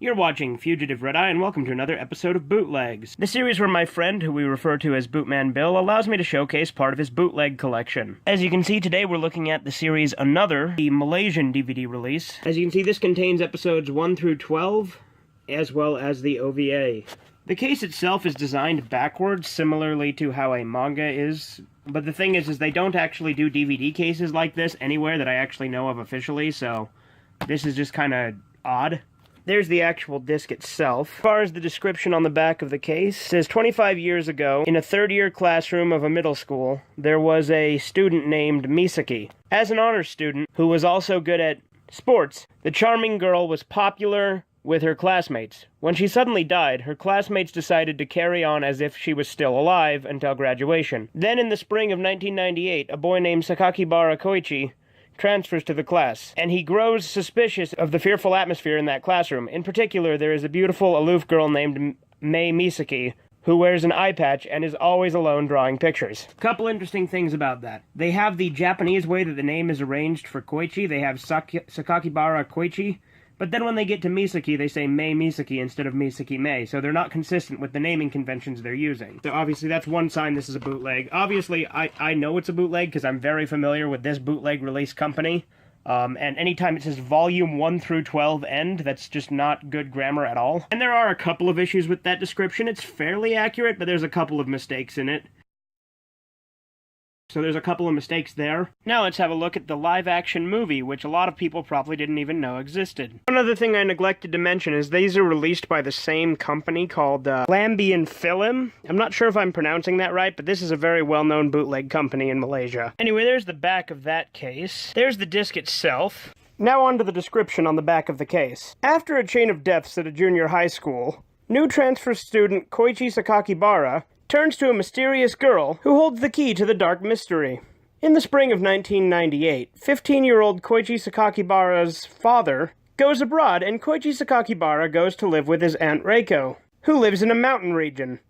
You're watching Fugitive Red Eye, and welcome to another episode of Bootlegs, the series where my friend, who we refer to as Bootman Bill, allows me to showcase part of his bootleg collection. As you can see, today we're looking at the series Another, the Malaysian DVD release. As you can see, this contains episodes 1 through 12, as well as the OVA. The case itself is designed backwards, similarly to how a manga is, but the thing is they don't actually do DVD cases like this anywhere that I actually know of officially, so this is just kind of odd. There's the actual disc itself. As far as the description on the back of the case, it says 25 years ago, in a third-year classroom of a middle school, there was a student named Misaki. As an honors student, who was also good at sports, the charming girl was popular with her classmates. When she suddenly died, her classmates decided to carry on as if she was still alive until graduation. Then in the spring of 1998, a boy named Sakakibara Koichi transfers to the class, and he grows suspicious of the fearful atmosphere in that classroom. In particular, there is a beautiful, aloof girl named Mei Misaki, who wears an eye patch and is always alone drawing pictures. Couple interesting things about that. They have the Japanese way that the name is arranged for Koichi. They have Sakakibara Koichi, but then when they get to Misaki, they say Mei Misaki instead of Misaki Mei, so they're not consistent with the naming conventions they're using. So obviously that's one sign this is a bootleg. Obviously, I know it's a bootleg because I'm very familiar with this bootleg release company, and anytime it says Volume 1 through 12 end, that's just not good grammar at all. And there are a couple of issues with that description. It's fairly accurate, but there's a couple of mistakes in it. So there's a couple of mistakes there. Now let's have a look at the live-action movie, which a lot of people probably didn't even know existed. One other thing I neglected to mention is these are released by the same company called Lambian Film. I'm not sure if I'm pronouncing that right, but this is a very well-known bootleg company in Malaysia. Anyway, there's the back of that case. There's the disc itself. Now on to the description on the back of the case. After a chain of deaths at a junior high school, new transfer student Koichi Sakakibara turns to a mysterious girl who holds the key to the dark mystery. In the spring of 1998, 15-year-old Koichi Sakakibara's father goes abroad, and Koichi Sakakibara goes to live with his Aunt Reiko, who lives in a mountain region.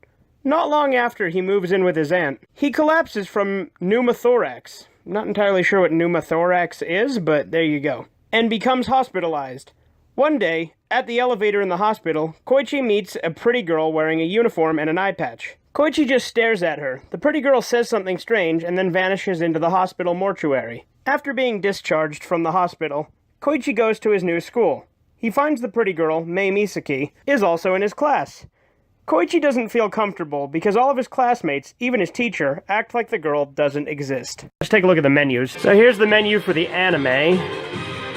Not long after he moves in with his aunt, he collapses from pneumothorax. Not entirely sure what pneumothorax is, but there you go. And becomes hospitalized. One day, at the elevator in the hospital, Koichi meets a pretty girl wearing a uniform and an eye patch. Koichi just stares at her. The pretty girl says something strange and then vanishes into the hospital mortuary. After being discharged from the hospital, Koichi goes to his new school. He finds the pretty girl, Mei Misaki, is also in his class. Koichi doesn't feel comfortable because all of his classmates, even his teacher, act like the girl doesn't exist. Let's take a look at the menus. So here's the menu for the anime.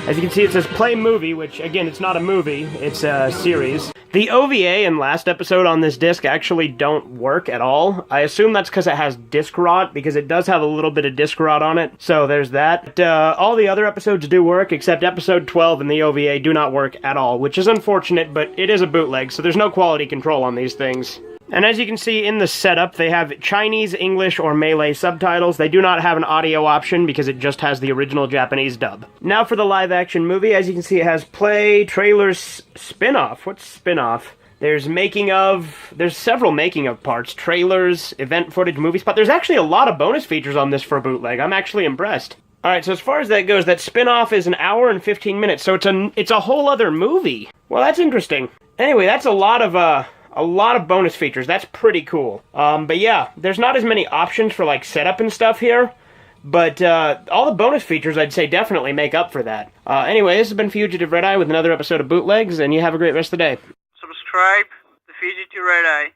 As you can see, it says Play Movie, which, again, it's not a movie, it's a series. The OVA and last episode on this disc actually don't work at all. I assume that's because it has disc rot, because it does have a little bit of disc rot on it, so there's that. But, all the other episodes do work, except episode 12 and the OVA do not work at all, which is unfortunate, but it is a bootleg, so there's no quality control on these things. And as you can see in the setup, they have Chinese, English, or Malay subtitles. They do not have an audio option because it just has the original Japanese dub. Now for the live-action movie, as you can see, it has play, trailers, spin-off. What's spin-off? There's making of, there's several making of parts, trailers, event footage, movie spot. There's actually a lot of bonus features on this for a bootleg. I'm actually impressed. Alright, so as far as that goes, that spin-off is an hour and 15 minutes, so it's a whole other movie. Well, that's interesting. Anyway, that's a lot of bonus features. That's pretty cool. But yeah, there's not as many options for, like, setup and stuff here. But, all the bonus features, I'd say, definitely make up for that. Anyway, this has been Fugitive Red Eye with another episode of Bootlegs, and you have a great rest of the day. Subscribe to Fugitive Red Eye.